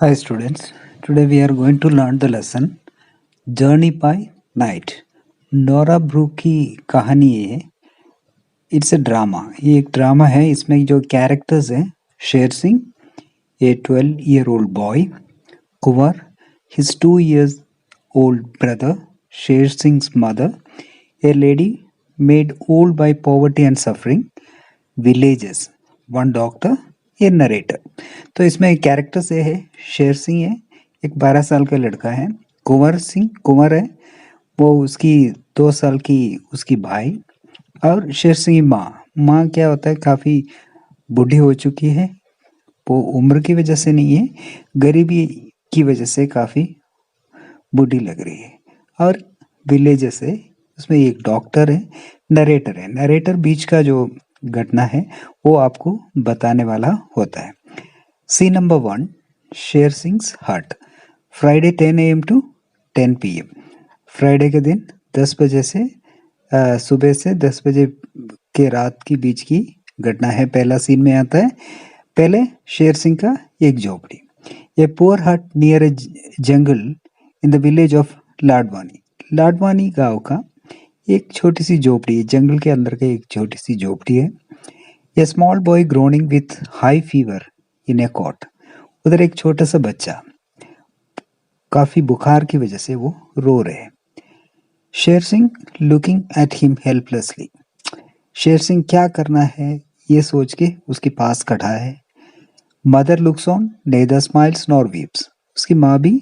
Hi students, today we are going to learn the lesson Journey by Night. Nora Brook की कहानी है। It's a drama. ये एक drama है। इसमें जो कैरेक्टर्स हैं Sher Singh, a 12-year-old boy, Kunwar, his 2 years old brother, Sher Singh's mother, a lady made old by poverty and suffering, villages, one doctor, ये नरेटर। तो इसमें कैरेक्टर्स ये है, शेर सिंह है, एक 12 साल का लड़का है, कुंवर सिंह कुंवर है, वो उसकी 2 साल की उसकी भाई, और शेर सिंह की माँ। माँ क्या होता है, काफ़ी बूढ़ी हो चुकी है। वो उम्र की वजह से नहीं है, गरीबी की वजह से काफ़ी बूढ़ी लग रही है। और विलेजेस है, उसमें एक डॉक्टर है, नरेटर है। नरेटर बीच का जो घटना है वो आपको बताने वाला होता है। Scene number 1, Sher Singh hut. Friday 10 AM to 10 PM। Friday के दिन 10 बजे से सुबह से 10 बजे के रात की बीच की घटना है। पहला सीन में आता है, पहले शेर सिंह का एक झोपड़ी। A poor hut near a jungle in the village of Ladwani. Ladwani गांव का एक छोटी सी झोपड़ी है, जंगल के अंदर का एक छोटी सी झोपड़ी है। A small boy groaning with high fever in a cot. उधर एक छोटा सा बच्चा काफी बुखार की वजह से वो रो रहे हैं। Sher Singh looking at him helplessly. Sher Singh क्या करना है ये सोच के उसके पास खड़ा है। Mother looks on, neither smiles nor weeps. उसकी माँ भी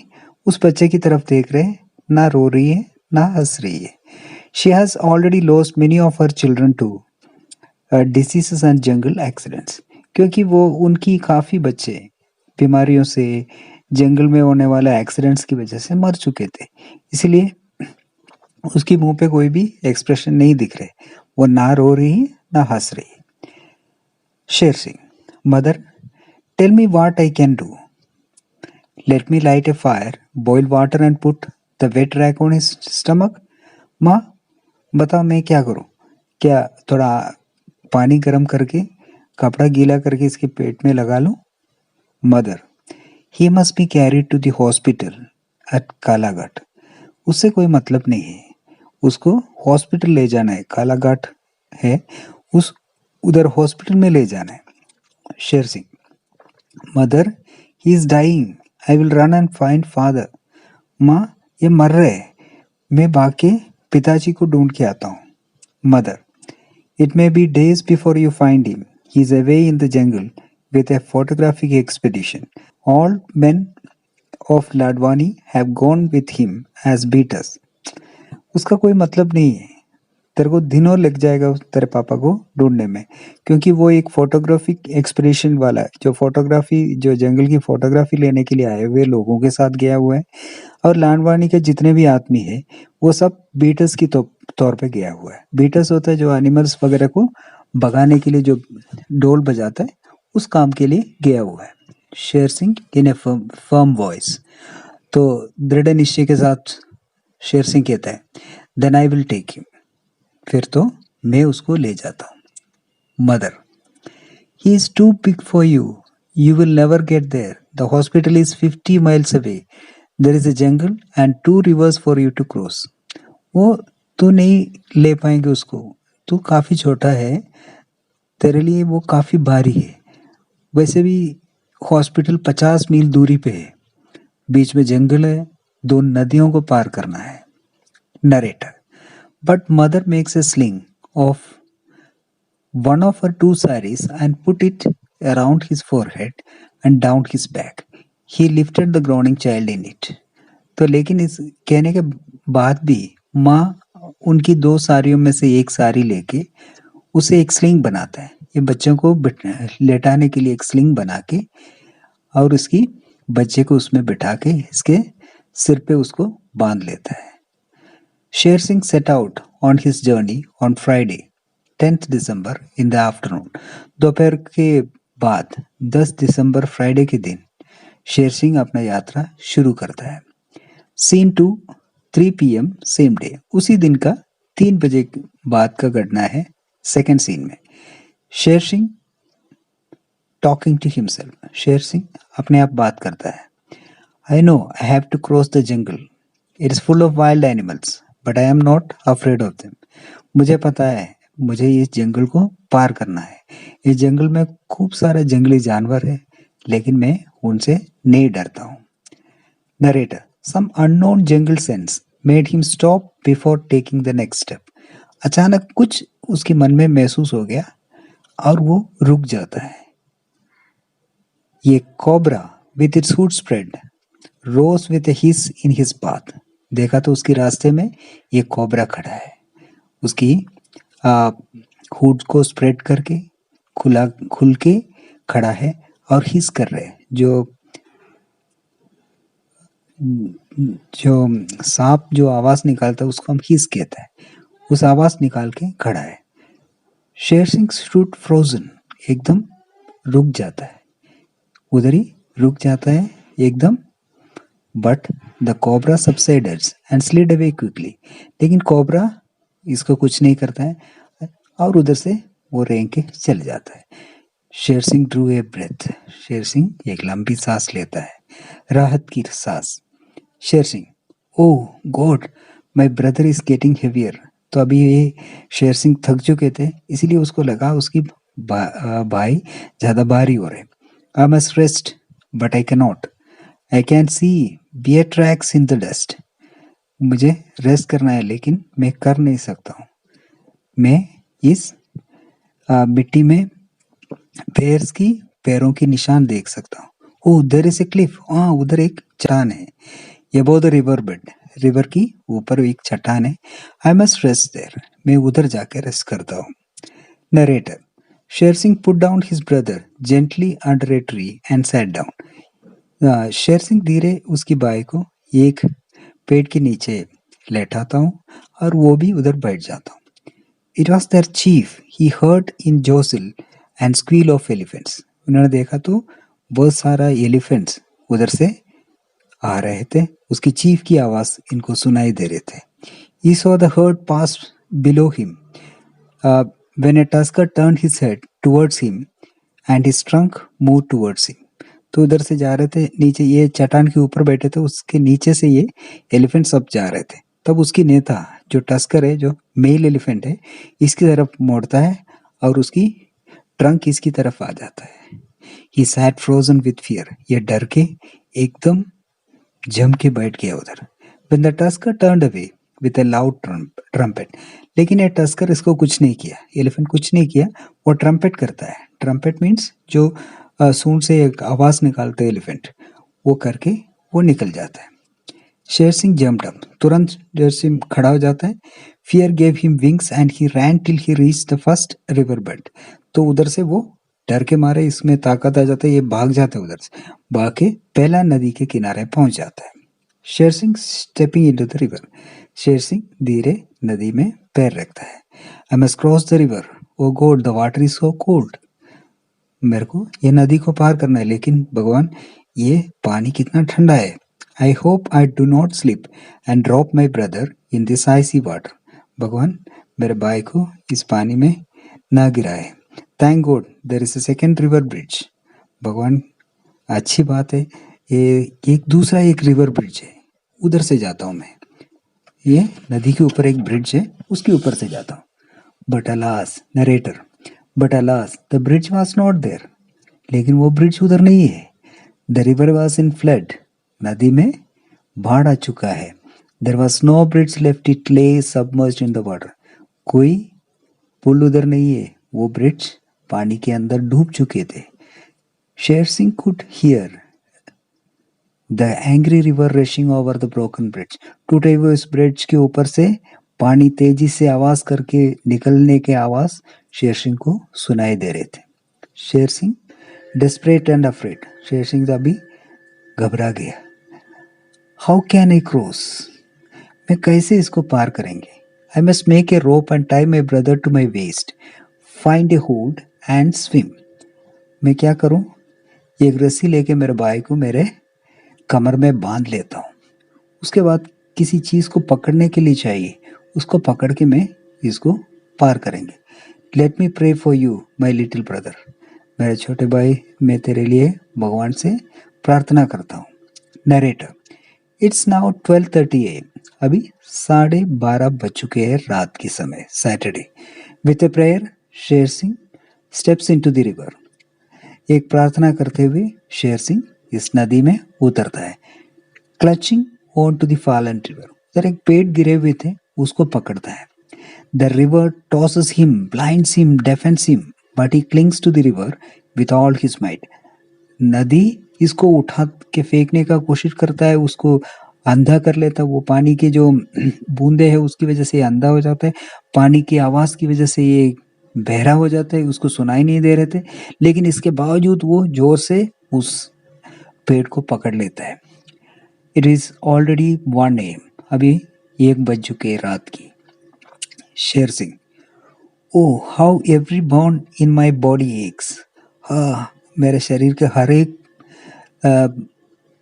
उस बच्चे की तरफ देख रहे हैं, ना रो रही है ना हंस रही है। She has already lost many of her children to diseases and jungle accidents. क्योंकि वो उनकी काफ़ी बच्चे बीमारियों से, जंगल में होने वाले एक्सीडेंट्स की वजह से मर चुके थे। इसलिए उसकी मुंह पे कोई भी एक्सप्रेशन नहीं दिख रहे। वो ना रो रही है ना हंस रही है। Sher Singh, mother tell me what I can do. Let me light a fire, boil water and put the wet rag on his stomach. माँ बताओ मैं क्या करूँ। क्या थोड़ा पानी गर्म करके कपड़ा गीला करके इसके पेट में लगा लूं। Mother, he must be carried to the hospital at Kalaghat. उससे कोई मतलब नहीं है, उसको हॉस्पिटल ले जाना है। कालाघाट है, उस उधर हॉस्पिटल में ले जाना है। Sher Singh, mother he is dying, I will run and find father. माँ ये मर रहे, मैं भाग के पिताजी को ढूंढ के आता हूँ। Mother, it may be days before you find him. He is away in the jungle with a photographic expedition. All men of Ladwani have gone with him as beaters. उसका कोई मतलब नहीं है, तेरे को दिनों लग जाएगा तेरे पापा को ढूंढने में, क्योंकि वो एक फोटोग्राफिक एक्सपीडिशन वाला है, जो जंगल की फोटोग्राफी लेने के लिए आए हुए लोगों के साथ गया हुआ है। और लाडवानी के जितने भी आदमी है वो सब बीटर्स की तौर पे गया हुआ है। बीटर्स होता है जो एनिमल्स वगैरह को भगाने के लिए जो ढोल बजाता है, उस काम के लिए गया हुआ है। Sher Singh in a firm voice. तो दृढ़ निश्चय के साथ शेर सिंह कहता है, then I will take him. फिर तो मैं उसको ले जाता हूँ। Mother, he is too big for you, you will never get there, the hospital is 50 miles away, there is a jungle and 2 rivers for you to cross. वो तू नहीं ले पाएंगे उसको, तू काफी छोटा है, तेरे लिए वो काफी भारी है। वैसे भी हॉस्पिटल 50 मील दूरी पे है, बीच में जंगल है, 2 नदियों को पार करना है। Narrator, but mother makes a sling of one of her 2 saris and put it around his forehead and down his back. He lifted the groaning child in it. तो लेकिन इस कहने के बाद भी माँ उनकी 2 साड़ियों में से एक साड़ी लेके उसे एक स्लिंग बनाता है। ये बच्चों को लेटाने के लिए एक स्लिंग बना के और उसकी बच्चे को उसमें बिठा के इसके सिर पे उसको बांध लेता है। Sher Singh set out on his journey on Friday 10th December in the afternoon. दोपहर के बाद 10 दिसंबर फ्राइडे के दिन शेर सिंह अपना यात्रा शुरू करता है। Scene 2, 3 PM same day. उसी दिन का 3 बजे बाद का घटना है। सेकंड सीन में Sher Singh talking to himself. Sher Singh अपने आप बात करता है। I know I have to cross the jungle. It is full of wild animals, but I am not afraid of them. मुझे पता है मुझे इस जंगल को पार करना है। इस जंगल में खूब सारे जंगली जानवर है, लेकिन मैं उनसे नहीं डरता हूँ। Narrator, some unknown jungle sense made him stop before taking the next step. अचानक कुछ उसके मन में महसूस हो गया और वो रुक जाता है। ये cobra with its hood spread rose with a hiss in his path. देखा तो उसके रास्ते में ये कोबरा खड़ा है। उसकी हुड को स्प्रेड करके खुल के खड़ा है और हिस कर रहे हैं। जो सांप जो आवाज निकालता है उसको हम हिस कहते हैं। उस आवाज निकाल के खड़ा है। शेर सिंह स्टूड फ्रोजन, एकदम रुक जाता है, उधर ही रुक जाता है एकदम। But the cobra subsided and slid away quickly, लेकिन कोबरा इसको कुछ नहीं करता है और उधर से वो रेंग के चल जाता है। Sher Singh Drew a breath, Sher Singh एक लंबी सांस लेता है, राहत की सांस। Sher Singh, oh god my brother is getting heavier. तो अभी ये शेर सिंह थक चुके थे, इसीलिए उसको लगा उसकी भाई ज्यादा भारी हो रहे। I must rest but I can not, I can see bear tracks in the dust. मुझे रेस्ट करना है लेकिन मैं कर नहीं सकता हूँ। मैं इस मिट्टी में बेयर्स की पैरों के निशान देख सकता हूँ। Oh there is a cliff, हाँ उधर एक चट्टान है। Above the river bed, river की ऊपर एक चट्टान है। आई मस्ट रेस्ट देयर, मैं उधर जाकर रेस्ट करता हूँ। Narrator, Sher Singh put down his brother gently under a tree and sat down. शेर सिंह धीरे उसकी बाई को एक पेड़ के नीचे लेटाता हूँ और वो भी उधर बैठ जाता हूँ। It was there chief, he heard in jostle and squeal of elephants. उन्होंने देखा तो बहुत सारा एलिफेंट्स उधर से आ रहे थे, उसकी चीफ की आवाज इनको सुनाई दे रहे थे। He saw the herd pass below him. When a tusker turned his head towards him and his trunk moved towards him. तो उधर से जा रहे थे, नीचे ये चट्टान के ऊपर बैठे थे, उसके नीचे से ये एलिफेंट सब जा रहे थे। तब उसकी नेता जो टस्कर है, जो मेल एलिफेंट है, इसकी तरफ मोड़ता है और उसकी ट्रंक इसकी तरफ आ जाता है। He sat frozen with fear. ये डर के एकदम जम के बैठ गया उधर। When the tusker turned away with a loud trumpet, लेकिन ये टस्कर इसको कुछ नहीं किया, एलिफेंट कुछ नहीं किया, वो ट्रम्पेट करता है। ट्रम्पेट मीन्स जो सूंड से एक आवाज निकालते है एलिफेंट, वो करके वो निकल जाता है। शेर सिंह जम्प्ड अप, तुरंत शेर सिंह खड़ा हो जाता है। Fear gave him wings and he ran till he reached the first river bed. तो उधर से वो डर के मारे इसमें ताकत आ जाता है, ये भाग जाता है, उधर से भाग के पहला नदी के किनारे पहुंच जाता है। Sher Singh stepping into the river, Sher Singh धीरे नदी में पैर रखता है। I must cross the river, O god the water is so cold. मेरे को ये नदी को पार करना है, लेकिन भगवान ये पानी कितना ठंडा है। I hope I do not slip and drop my brother in this icy water. भगवान मेरे भाई को इस पानी में ना गिराए। Thank god there is a second river bridge. भगवान अच्छी बात है, ये दूसरा एक रिवर ब्रिज है, उधर से जाता हूँ मैं। ये नदी के ऊपर एक ब्रिज है, उसके ऊपर से जाता हूँ। But alas, narrator, but alas the bridge was not there. लेकिन वो ब्रिज उधर नहीं है। The river was in flood, नदी में बाढ़ आ चुका है। There was no bridge left, it lay submerged in the water. कोई पुल उधर नहीं है, वो ब्रिज पानी के अंदर डूब चुके थे। Sher Singh could hear the angry river rushing over the broken bridge. टूटे हुए उस ब्रिज के ऊपर से पानी तेजी से आवाज करके निकलने के आवाज शेर सिंह को सुनाई दे रहे थे। Sher Singh desperate and afraid, Sher Singh अभी घबरा गया। हाउ कैन आई क्रॉस, मैं कैसे इसको पार करेंगे। I must make a rope and tie my brother to my waist, find a hood and swim. मैं क्या करूं, एक रस्सी लेके मेरे भाई को मेरे कमर में बांध लेता हूँ। उसके बाद किसी चीज को पकड़ने के लिए चाहिए, उसको पकड़ के मैं इसको पार करेंगे। Let me pray for you my little brother, मेरे छोटे भाई मैं तेरे लिए भगवान से प्रार्थना करता हूँ। Narrator, it's now 12:30 AM. अभी 12:30 बज चुके हैं रात के समय, Saturday. With a prayer, Sher Singh steps into the river. एक प्रार्थना करते हुए शेर सिंह इस नदी में उतरता है. Clutching on to the fallen river, उधर एक पेड़ गिरे हुए थे, उसको पकड़ता है. The river tosses him, blinds him, deafens him, but he clings to the river with all his might. नदी इसको उठा के फेंकने का कोशिश करता है, उसको अंधा कर लेता है. वो पानी के जो बूंदे हैं उसकी वजह से ये अंधा हो जाता है. पानी की आवाज़ की वजह से ये बहरा हो जाता है, उसको सुनाई नहीं दे रहे थे. लेकिन इसके बावजूद वो जोर से उस पेड़ को पकड़ लेता है. It is already 1 AM. अभी 1 बज चुके हैं रात की. शेर Singh, oh how every bone in my body aches. हाँ, मेरे शरीर के हर एक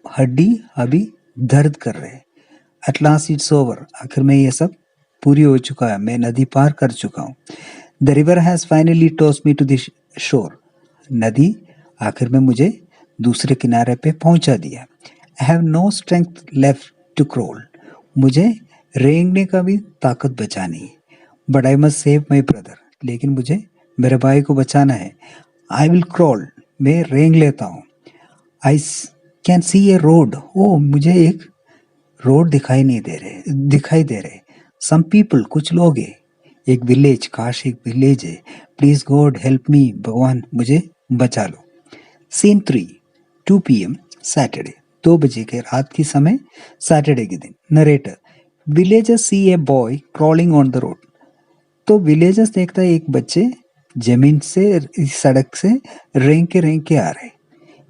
हड्डी अभी दर्द कर रहे हैं. एट लास्ट इट्स ओवर, आखिर में ये सब पूरी हो चुका है, मैं नदी पार कर चुका हूँ. The river has finally toss me to the shore. नदी आखिर में मुझे दूसरे किनारे पे पहुंचा दिया. I have no strength left to crawl. मुझे रेंगने का भी ताकत बचा नहीं. But I must save my brother, लेकिन मुझे मेरे भाई को बचाना है. आई विल क्रॉल, मैं रेंग लेता हूँ. आई कैन सी ए रोड. ओ, मुझे एक रोड दिखाई दे रहे. सम पीपल, कुछ लोग हैं. एक विलेज, काश एक विलेज है. प्लीज गॉड हेल्प मी, भगवान मुझे बचा लो. Scene 3, 2 PM, Saturday. 2 बजे के रात की समय, सैटरडे के दिन. Narrator, villagers see a boy crawling on the road. तो विलेजर्स देखता है एक बच्चे जमीन से, सड़क से रेंग के आ रहे.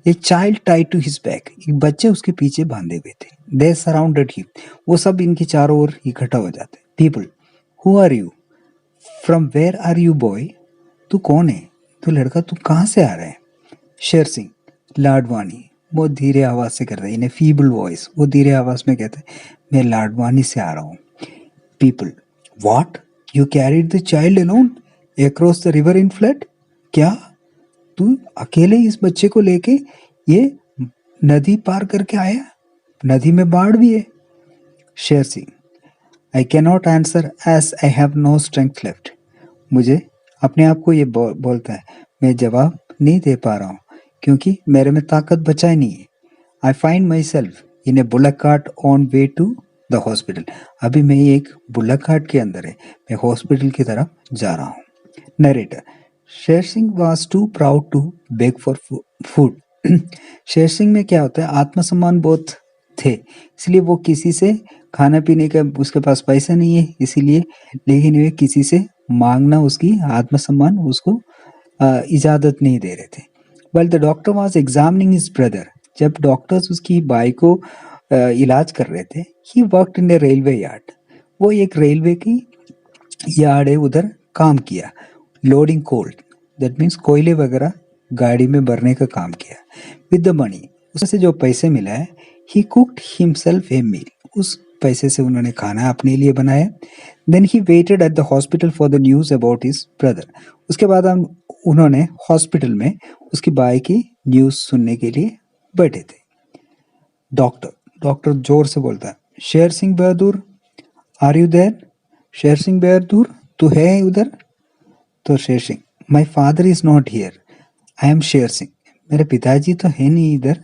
A child tied to his back, एक बच्चे उसके पीछे बांधे हुए थे. दे सराउंडेड हिम, वो सब इनके चारों ओर इकट्ठा हो जाते. People, who are you, from where are you boy. तू कौन है, तू लड़का, तू कहाँ से आ रहा है. शेर सिंह, लाडवानी. वो धीरे आवाज से करता है, इन ए फीबल वॉइस. वो धीरे आवाज में कहता है, मैं लाडवानी से आ रहा हूँ. People, what, you carried the child alone across the river in flood. क्या तू अकेले इस बच्चे को लेके ये नदी पार करके आया, नदी में बाढ़ भी है. Sher Singh, I can not answer as I have no strength left. मुझे अपने आप को ये बोलता है, मैं जवाब नहीं दे पा रहा हूँ क्योंकि मेरे में ताकत बचा ही नहीं है. I find myself in a bullock cart on way to the hospital. अभी मैं एक बुलक कार्ट के अंदर है, मैं हॉस्पिटल की तरफ जा रहा हूँ. Narrator, Sher Singh was too proud to beg for food. Sher Singh में क्या होता है, आत्मसम्मान बहुत थे, इसलिए वो किसी से खाना पीने का उसके पास पैसा नहीं है इसीलिए, लेकिन वे किसी से मांगना उसकी आत्मसम्मान उसको इजाज़त नहीं दे रहे थे. Well the doctor was examining his brother. जब डॉक्टर्स उसकी भाई को इलाज कर रहे थे, he worked in A railway yard. वो एक रेलवे की यार्ड है, उधर काम किया. लोडिंग कोल, दैट मीन्स कोयले वगैरह गाड़ी में भरने का काम किया. विद द मनी, उससे जो पैसे मिला है, ही कुक्ड हिमसेल्फ ए मील. उस पैसे से उन्होंने खाना अपने लिए बनाया. Then he waited at the hospital for the news about his brother. उसके बाद उन्होंने हॉस्पिटल में उसकी भाई की न्यूज़ सुनने के लिए बैठे थे. डॉक्टर जोर से बोलता है, शेर सिंह बहादुर, आर यू देयर. शेर सिंह बहादुर, तू है उधर. तो Sher Singh, my father is not here, I am Sher Singh. मेरे पिताजी तो है नहीं इधर,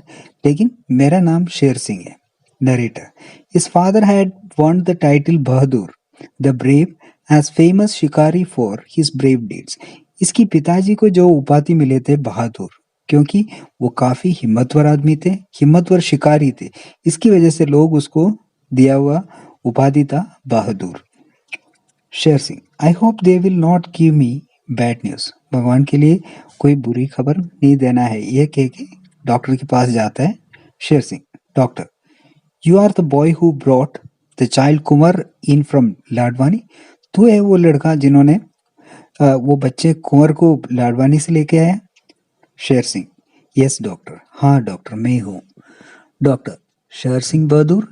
लेकिन मेरा नाम शेर सिंह है. Narrator, his father had won the title Bahadur the brave as famous shikari for his brave deeds. इसकी पिताजी को जो उपाधि मिले थे बहादुर, क्योंकि वो काफी हिम्मतवर आदमी थे, हिम्मतवर शिकारी थे, इसकी वजह से लोग उसको दिया हुआ उपाधि था बहादुर. शेर Singh, I hope they will not give me bad news. भगवान के लिए कोई बुरी खबर नहीं देना है, ये कह के डॉक्टर के पास जाता है Sher Singh. Doctor, you are the boy who brought the child Kunwar in from Ladwani. तू है वो लड़का जिन्होंने वो बच्चे कुंवर को लाडवानी से लेके आया. शेर सिंह, यस डॉक्टर, हाँ डॉक्टर मैं हूँ. Doctor, Sher Singh Bahadur,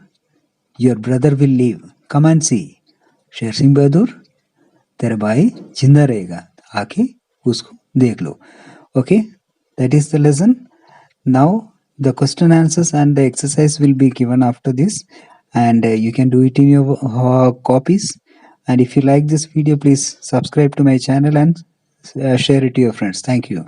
your brother will live, come and see. Sher Singh बहादुर, तेरा भाई जिंदा रहेगा, आके उसको देख लो. Okay, that is the lesson. Now The question answers and the exercise will be given after this, and you can do it in your copies. And if you like this video, please subscribe to my channel and share it to your friends. Thank you.